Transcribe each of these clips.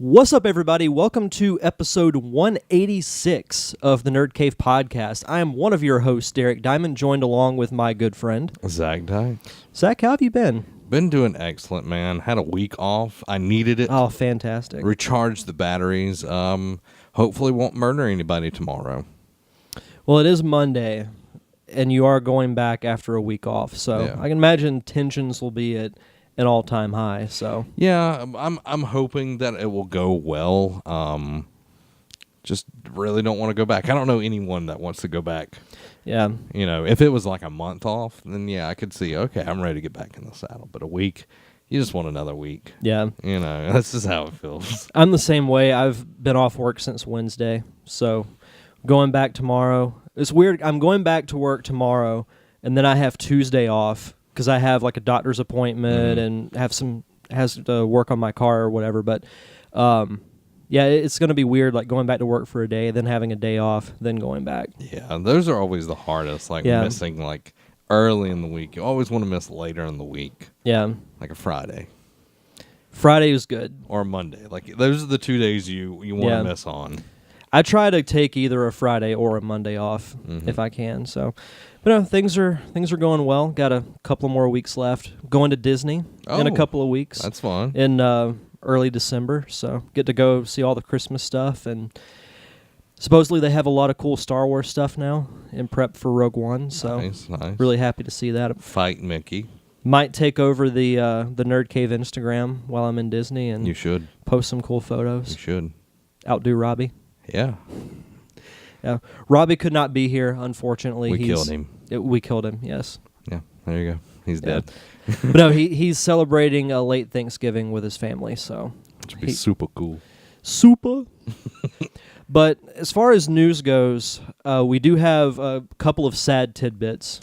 What's up, everybody? Welcome to episode 186 of the Nerd Cave podcast. I am one of your hosts, Derek Diamond, joined along with my good friend, Zach Dykes. Zach, how have you been? Been doing excellent, man. Had a week off. I needed it. Oh, fantastic. Recharged the batteries. Hopefully won't murder anybody tomorrow. Well, it is Monday, and you are going back after a week off, so Yeah. I can imagine tensions will be at an all-time high. So Yeah, I'm hoping that it will go well. Just really don't want to go back. I don't know anyone that wants to go back. yeah, You know, if it was like a month off, then yeah, I could see, okay, I'm ready to get back in the saddle. But a week, you just want another week. yeah. You know, that's just how it feels. I'm the same way. I've been off work since Wednesday, so going back tomorrow. It's weird. I'm going back to work tomorrow, and then I have Tuesday off because I have like a doctor's appointment and has to work on my car or whatever. But yeah, it's going to be weird, like going back to work for a day, then having a day off, then going back. Yeah, those are always the hardest, like Yeah. missing like early in the week. You always want to miss later in the week, Yeah, like a Friday Friday was good. or a Monday. Like those are the 2 days you want Yeah. to miss on. I try to take either a Friday or a Monday off if I can. So, but no, things are going well. Got a couple more weeks left. Going to Disney in a Oh, couple of weeks That's fun. in early December. So get to go see all the Christmas stuff, and supposedly they have a lot of cool Star Wars stuff now in prep for Rogue One. So Nice. really happy to see that. Fight Mickey. Might take over the Nerd Cave Instagram while I'm in Disney and You should. post some cool You photos. should. Outdo Robbie. Yeah. Yeah, Robbie could not be here, unfortunately. We killed him. We killed him, yes. Yeah. There you go. He's Yeah. dead. But no, he's celebrating a late Thanksgiving with his family, so Which would be super cool. super. But as far as news goes, we do have a couple of sad tidbits.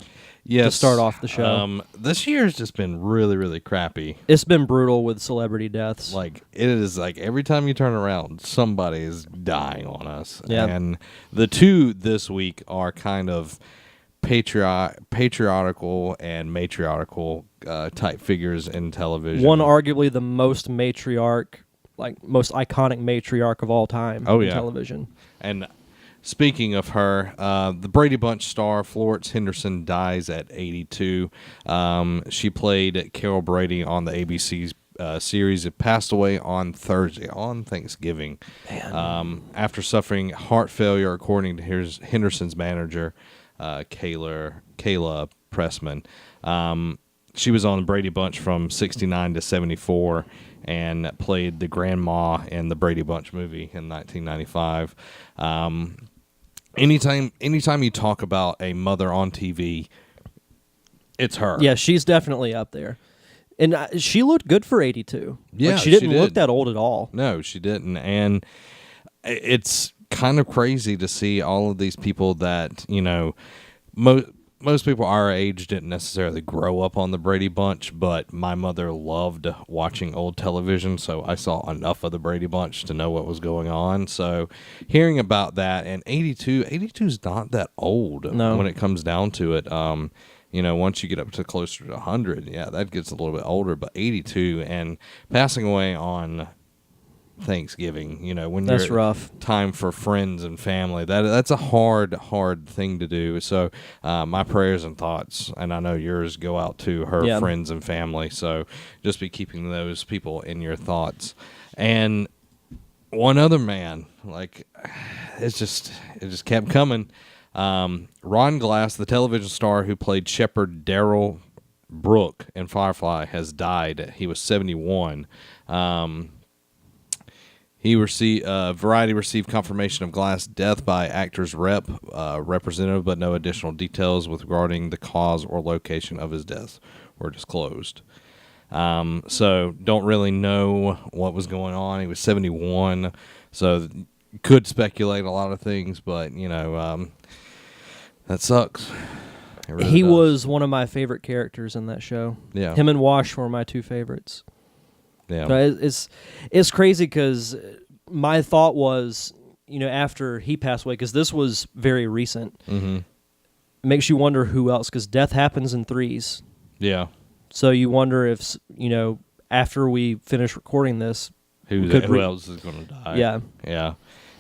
Yes. start off the show. This year has just been really, really crappy. It's been brutal with celebrity deaths. Like, it is like every time you turn around, somebody is dying on us. Yeah. And the two this week are kind of patriarchal and matriarchal type figures in television. One arguably the most most iconic matriarch of all time in television. And speaking of her, the Brady Bunch star Florence Henderson dies at 82. She played Carol Brady on the ABC series. It passed away on Thursday, on Thanksgiving, after suffering heart failure, according to Henderson's manager, Kayla Pressman. She was on the Brady Bunch from 69 to 74 and played the grandma in the Brady Bunch movie in 1995. Anytime you talk about a mother on TV, it's her. Yeah, she's definitely up there. And she looked good for 82. Yeah, like, she didn't she look did. that old at all. No, she didn't. And it's kind of crazy to see all of these people that, you know, most people our age didn't necessarily grow up on the Brady Bunch, but my mother loved watching old television, so I saw enough of the Brady Bunch to know what was going on. So hearing about that, and 82 is not that old when it comes down to it. You know, once you get up to closer to 100, yeah, that gets a little bit older, but 82 and passing away on Thanksgiving, you know, when That's you're rough. time for friends and family, that's a hard thing to do. So my prayers and thoughts, and I know yours, go out to her friends and family. So just be keeping those people in your thoughts. And one other man, like, it just kept coming. Ron Glass, the television star who played Shepherd Darrell Brooke in Firefly, has died. He was 71. Variety received confirmation of Glass' death by actor's representative, but no additional details regarding the cause or location of his death were disclosed. So don't really know what was going on. He was 71, so could speculate a lot of things, but you know, that sucks. It really He does. was one of my favorite characters in that show. Yeah. Him and Wash were my two favorites. Yeah. But it's crazy because my thought was, you know, after he passed away, because this was very recent, Mm-hmm. it makes you wonder who else, because death happens in threes. Yeah. So you wonder if, you know, after we finish recording this, Who could else is going to die? Yeah. Yeah.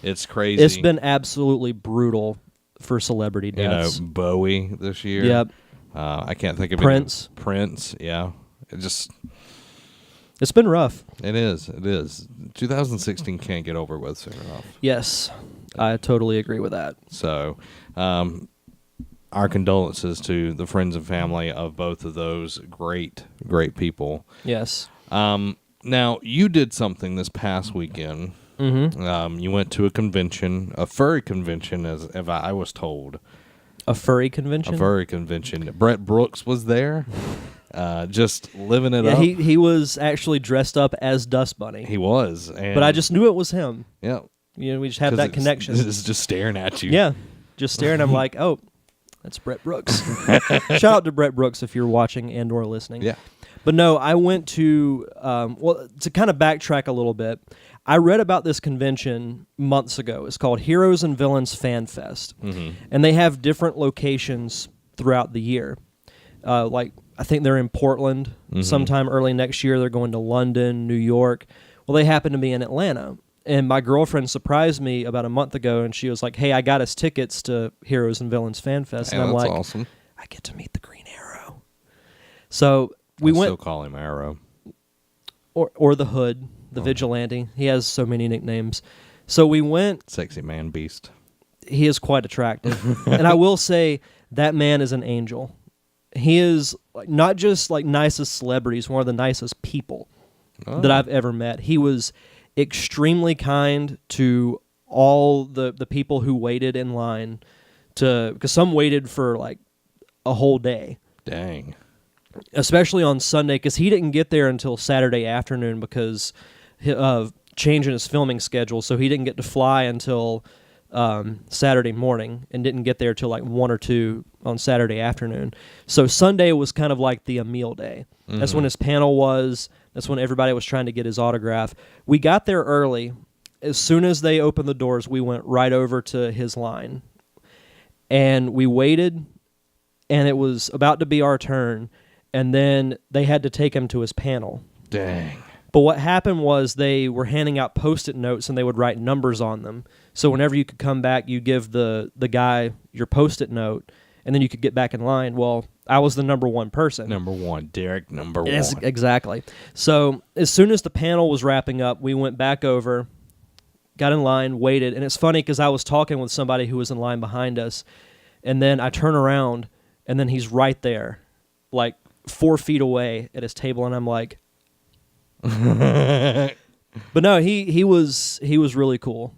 It's crazy. It's been absolutely brutal for celebrity deaths. Bowie this year. Yep. I can't think of Prince. Prince, yeah. It's been rough. It is. 2016 can't get over with soon enough. Yes, I totally agree with that. So, our condolences to the friends and family of both of those great people. Yes. Now, you did something this past weekend. Mm-hmm. You went to a convention, a furry convention, as I was told. A furry convention? A furry convention. Brett Brooks was there, just living it up. He was actually dressed up as Dust Bunny. He was. But I just knew it was him. Yeah. We just have that connection. It's just staring at you. Yeah. Just staring. I'm like, oh, that's Brett Brooks. Shout out to Brett Brooks if you're watching and or listening. Yeah. But no, I went to, to kind of backtrack a little bit, I read about this convention months ago. It's called Heroes and Villains Fan Fest. Mm-hmm. And they have different locations throughout the year. I think they're in Portland sometime early next year. They're going to London, New York. Well, they happen to be in Atlanta. And my girlfriend surprised me about a month ago, and she was like, hey, I got us tickets to Heroes and Villains Fan Fest. Hey, and I'm that's like, awesome. I get to meet the Green Arrow. So we went... still call him Arrow. Or the Hood, the Vigilante. He has so many nicknames. So we went... Sexy man beast. He is quite attractive. And I will say, that man is an angel. He is not just nicest celebrities, one of the nicest people that I've ever met. He was extremely kind to all the people who waited in line because some waited for a whole day. Dang. Especially on Sunday, because he didn't get there until Saturday afternoon because of changing his filming schedule, so he didn't get to fly until Saturday morning and didn't get there till 1 or 2 on Saturday afternoon. So Sunday was kind of like the Emil day. Mm-hmm. That's when his panel was. That's when everybody was trying to get his autograph. We got there early. As soon as they opened the doors, we went right over to his line. And we waited, and it was about to be our turn, and then they had to take him to his panel. Dang. But what happened was they were handing out Post-it notes, and they would write numbers on them. So whenever you could come back, you give the guy your Post-it note, and then you could get back in line. Well, I was the number one person. Number one. Derek, number one. Yes, exactly. So as soon as the panel was wrapping up, we went back over, got in line, waited. And it's funny because I was talking with somebody who was in line behind us, and then I turn around, and then he's right there, 4 feet away at his table, and I'm like... But no, he was really cool.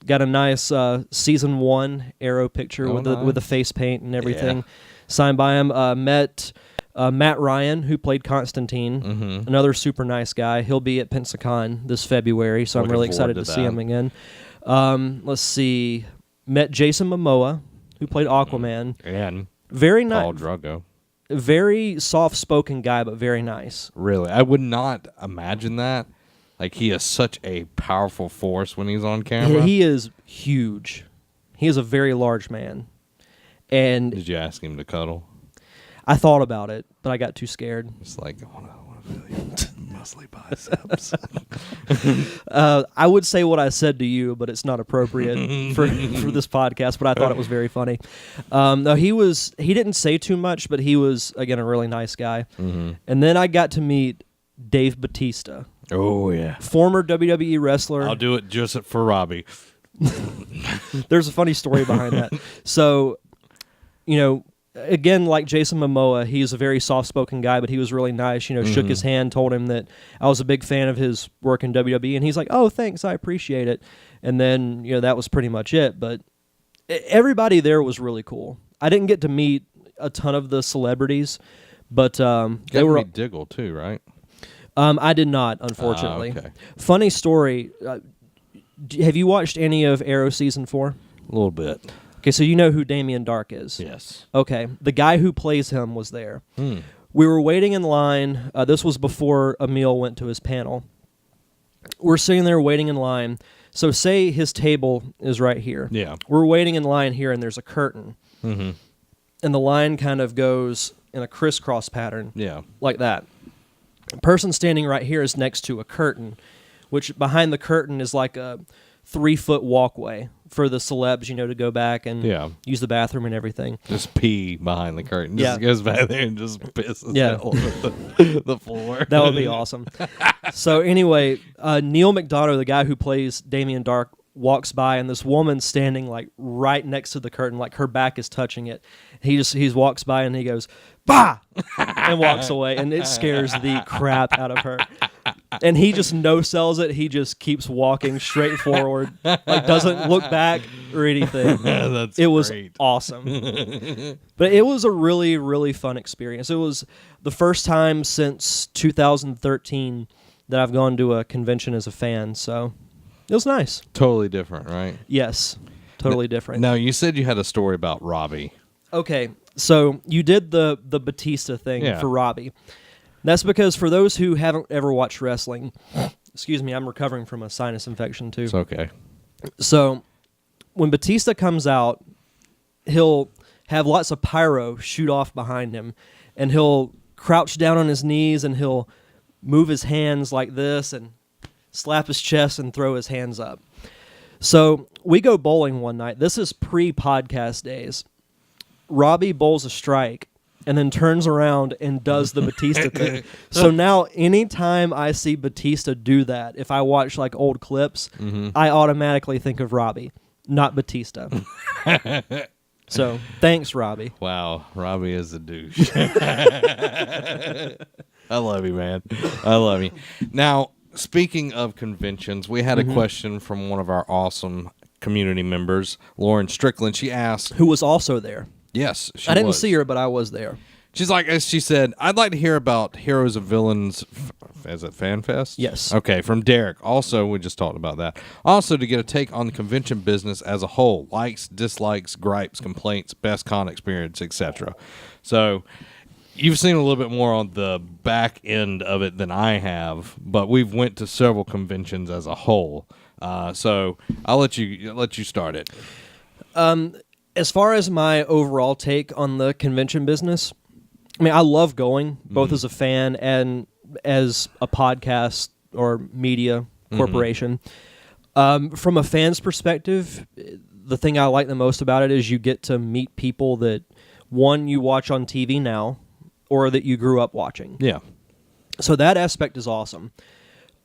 Got a nice season 1 Arrow picture with the face paint and everything signed by him. Met Matt Ryan, who played Constantine, another super nice guy. He'll be at Pensacon this February, so I'm really excited to see him again. Let's see. Met Jason Momoa, who played Aquaman. And very nice. Paul Drago. Very soft-spoken guy, but very nice. Really? I would not imagine that. He is such a powerful force when he's on camera. He is huge. He is a very large man. And did you ask him to cuddle? I thought about it, but I got too scared. It's I want to feel your muscly biceps. I would say what I said to you, but it's not appropriate for this podcast, but I thought it was very funny. No, he didn't say too much, but he was, again, a really nice guy. Mm-hmm. And then I got to meet Dave Bautista. Oh, yeah. Former WWE wrestler. I'll do it just for Robbie. There's a funny story behind that. So, again, like Jason Momoa, he's a very soft-spoken guy, but he was really nice. Shook his hand, told him that I was a big fan of his work in WWE, and he's like, oh, thanks, I appreciate it. And then, that was pretty much it. But everybody there was really cool. I didn't get to meet a ton of the celebrities, but they were meet Diggle too, right? I did not, unfortunately. Okay. Funny story. Have you watched any of Arrow Season 4? A little bit. Okay, so you know who Damien Dark is? Yes. Okay, the guy who plays him was there. We were waiting in line. This was before Emil went to his panel. We're sitting there waiting in line. So say his table is right here. Yeah. We're waiting in line here, and there's a curtain. Mm-hmm. And the line kind of goes in a crisscross pattern. Yeah. Like that. The person standing right here is next to a curtain. which behind the curtain is like a 3-foot walkway for the celebs, to go back and use the bathroom and everything. Just pee behind the curtain. Just goes back there and just pisses all over the floor. That would be awesome. So anyway, Neil McDonough, the guy who plays Damien Dark, walks by, and this woman's standing like right next to the curtain, like her back is touching it. He walks by and he goes, "Bah!" and walks away, and it scares the crap out of her. And he just no-sells it. He just keeps walking straight forward, like doesn't look back or anything. That's it was great. Awesome. But it was a really, really fun experience. It was the first time since 2013 that I've gone to a convention as a fan, so it was nice. Totally different, right? Yes, totally different. Now, you said you had a story about Robbie. Okay, so you did the Batista thing for Robbie. That's because for those who haven't ever watched wrestling, excuse me, I'm recovering from a sinus infection too. It's okay. So when Batista comes out, he'll have lots of pyro shoot off behind him, and he'll crouch down on his knees and he'll move his hands like this and slap his chest and throw his hands up. So we go bowling one night. This is pre-podcast days. Robbie bowls a strike and then turns around and does the Batista thing. So now anytime I see Batista do that, if I watch like old clips, I automatically think of Robbie, not Batista. So thanks, Robbie. Wow, Robbie is a douche. I love you, man. I love you. Now, speaking of conventions, we had a question from one of our awesome community members, Lauren Strickland. She asked, who was also there. Yes, she I didn't was. see her, but I was there. She's like, as she said, I'd like to hear about Heroes and Villains. Is it Fan Fest? Yes. Okay, from Derek. Also, we just talked about that. Also, to get a take on the convention business as a whole, likes, dislikes, gripes, complaints, best con experience, etc. So, you've seen a little bit more on the back end of it than I have, but we've went to several conventions as a whole. So, I'll let you start it. As far as my overall take on the convention business, I mean, I love going, both as a fan and as a podcast or media corporation. From a fan's perspective, the thing I like the most about it is you get to meet people that, one, you watch on TV now, or that you grew up watching. Yeah. So that aspect is awesome.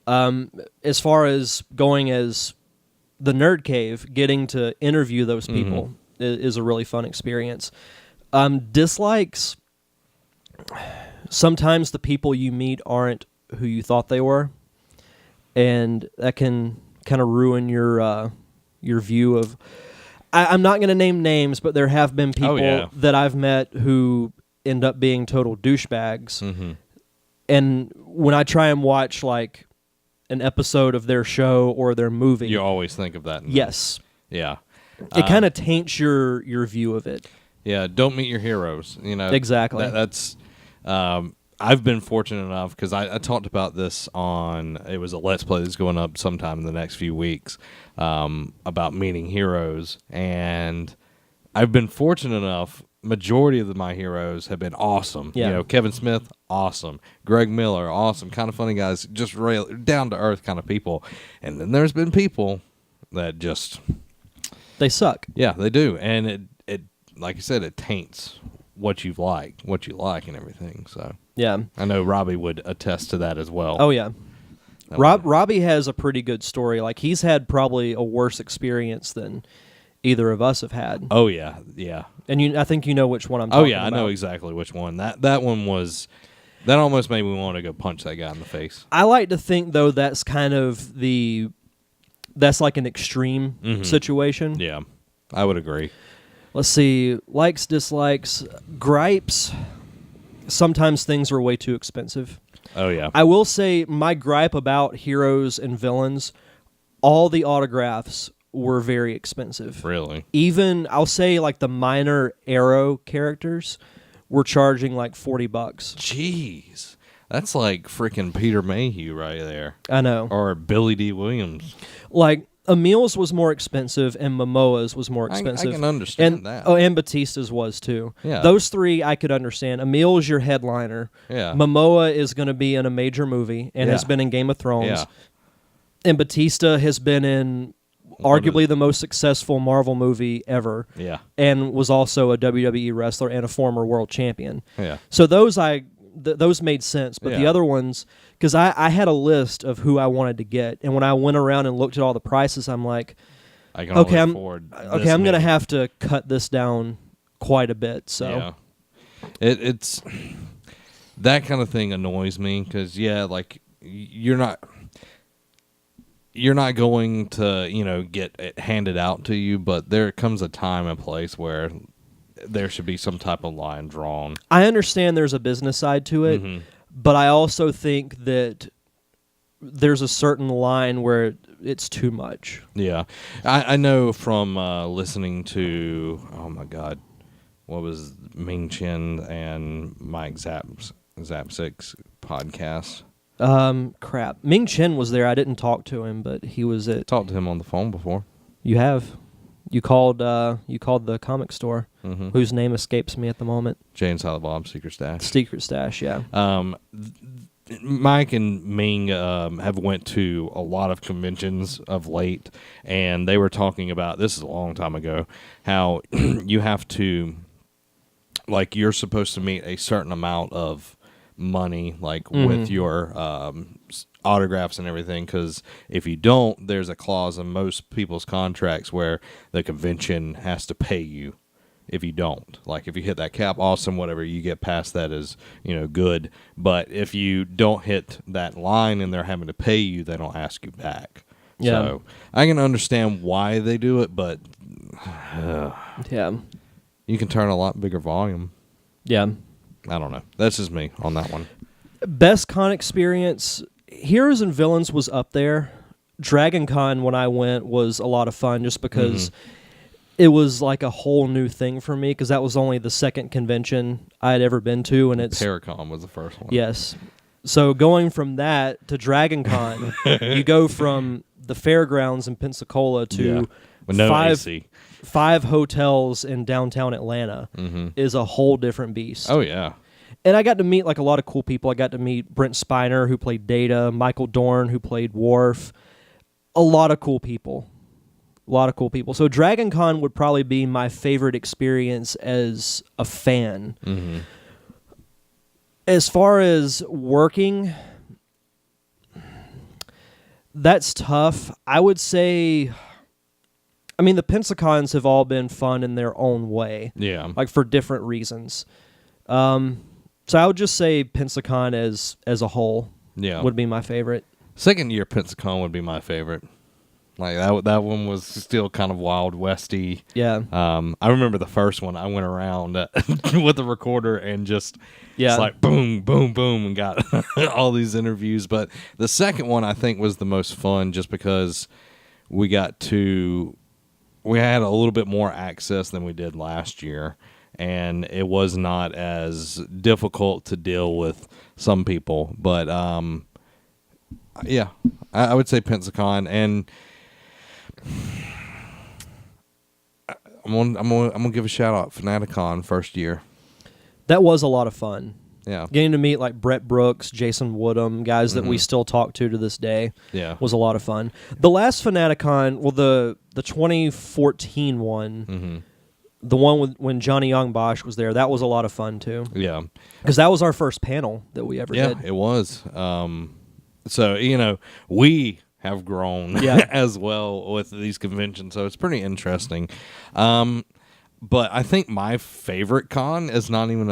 As far as going as the Nerd Cave, getting to interview those people is a really fun experience. Dislikes, sometimes the people you meet aren't who you thought they were, and that can kind of ruin your view of... I'm not going to name names, but there have been people that I've met who end up being total douchebags. And when I try and watch like an episode of their show or their movie... You always think of that. Yes. Yeah. It kind of taints your view of it. Yeah, don't meet your heroes. Exactly. That's. I've been fortunate enough because I talked about this on. It was a Let's Play that's going up sometime in the next few weeks about meeting heroes, and I've been fortunate enough. Majority of my heroes have been awesome. Yeah. Kevin Smith, awesome. Greg Miller, awesome. Kind of funny guys, just real down to earth kind of people. And then there's been people that just. They suck. Yeah, they do, and it like I said, it taints what you like, and everything. So yeah, I know Robbie would attest to that as well. Oh yeah, Robbie has a pretty good story. Like he's had probably a worse experience than either of us have had. Oh yeah, yeah. And I think you know which one I'm talking about. I know exactly which one. That one was. That almost made me want to go punch that guy in the face. I like to think though that's kind of that's like an extreme situation. Yeah, I would agree. Let's see. Likes, dislikes, gripes. Sometimes things are way too expensive. Oh, yeah. I will say my gripe about heroes and villains, all the autographs were very expensive. Really? Even, I'll say, like the minor Arrow characters were charging like $40. Jeez. That's like freaking Peter Mayhew right there. I know. Or Billy D. Williams. Like, Emil's was more expensive and Momoa's was more expensive. I can understand that. Oh, and Batista's was too. Yeah. Those three I could understand. Emil is your headliner. Yeah. Momoa is going to be in a major movie and has been in Game of Thrones. Yeah. And Batista has been in arguably the most successful Marvel movie ever. Yeah. And was also a WWE wrestler and a former world champion. Yeah. So those those made sense, but the Yeah. other ones, because I had a list of who I wanted to get, and when I went around and looked at all the prices, I'm like, I can okay, only afford I'm going to have to cut this down quite a bit. So Yeah. It's that kind of thing annoys me because like you're not going to get it handed out to you, but there comes a time and place where there should be some type of line drawn. I understand there's a business side to it, but I also think that there's a certain line where it's too much. Yeah, I know from listening to, oh my God, what was Ming Chen and Mike Zapsik's podcast. Crap. Ming Chen was there. I didn't talk to him, but he was at. Talked to him on the phone before. You have. You called the comic store, whose name escapes me at the moment. Jay and Silent Bob's Secret Stash. Secret Stash, yeah. Mike and Ming have went to a lot of conventions of late, and they were talking about, this is a long time ago, how you have to, like, you're supposed to meet a certain amount of money, like, with your autographs and everything, because if you don't, there's a clause in most people's contracts where the convention has to pay you if you don't. Like, if you hit that cap, awesome, whatever, you get past that is, good. But if you don't hit that line and they're having to pay you, they don't ask you back. Yeah. So I can understand why they do it, but Yeah. you can turn a lot bigger volume. Yeah. I don't know. That's just me on that one. Best con experience, Heroes and Villains was up there. Dragon Con, when I went, was a lot of fun just because it was like a whole new thing for me, because that was only the second convention I had ever been to, and it's Paracon was the first one. Yes. So going from that to Dragon Con, you go from the fairgrounds in Pensacola to With no AC. 5 hotels in downtown Atlanta is a whole different beast. Oh, yeah. And I got to meet like a lot of cool people. I got to meet Brent Spiner, who played Data, Michael Dorn, who played Worf. A lot of cool people. So Dragon Con would probably be my favorite experience as a fan. As far as working, that's tough. I would say, I mean, the Pensacons have all been fun in their own way. Yeah. Like for different reasons. So I would just say Pensacon as a whole would be my favorite. Second year Pensacon would be my favorite. Like that one was still kind of Wild Westy. Yeah. I remember the first one. I went around with the recorder and just it's like boom, boom, boom, and got all these interviews. But the second one I think was the most fun, just because we had a little bit more access than we did last year, and it was not as difficult to deal with some people. But yeah, I would say Pensacon, and I'm gonna give a shout out Fanaticon first year. That was a lot of fun. Yeah, getting to meet like Brett Brooks, Jason Woodham, guys that we still talk to this day. Yeah, was a lot of fun. The last Fanaticon, well, the 2014 one, the one when Johnny Young Bosch was there, that was a lot of fun too. Yeah, because that was our first panel that we ever did. Yeah, it was. So we have grown as well with these conventions, so it's pretty interesting. But I think my favorite con is not even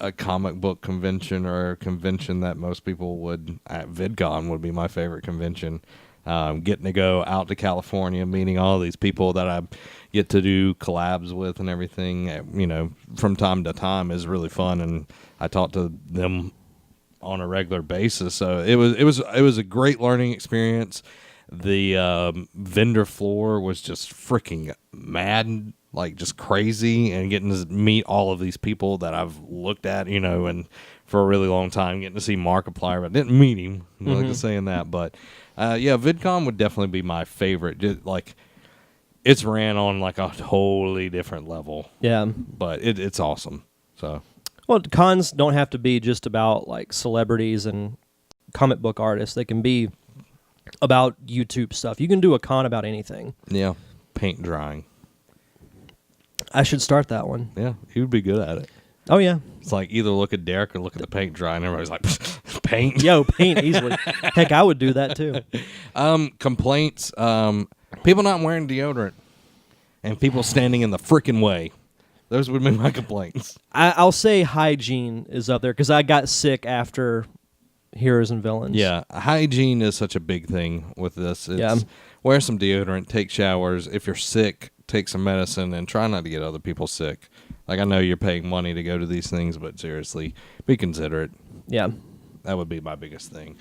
a comic book convention or a convention that most people would. VidCon would be my favorite convention. Getting to go out to California, meeting all these people that I get to do collabs with and everything, from time to time is really fun, and I talk to them on a regular basis. So it was a great learning experience. The vendor floor was just freaking mad, like just crazy, and getting to meet all of these people that I've looked at, and for a really long time, getting to see Markiplier. I didn't meet him, like saying that, but VidCon would definitely be my favorite. Just, like, it's ran on like a totally different level. Yeah, but it's awesome. So. Well, cons don't have to be just about like celebrities and comic book artists. They can be about YouTube stuff. You can do a con about anything. Yeah. Paint drying. I should start that one. Yeah, he would be good at it. Oh yeah. It's like either look at Derek or look at the paint dry, and everybody's like, paint. Yo, paint easily. Heck, I would do that too. Complaints. People not wearing deodorant, and people standing in the freaking way. Those would be my complaints. I'll say hygiene is up there because I got sick after Heroes and Villains. Yeah, hygiene is such a big thing with this. It's, Yeah. Wear some deodorant, take showers. If you're sick, take some medicine, and try not to get other people sick. Like, I know you're paying money to go to these things, but seriously, be considerate. Yeah. That would be my biggest thing.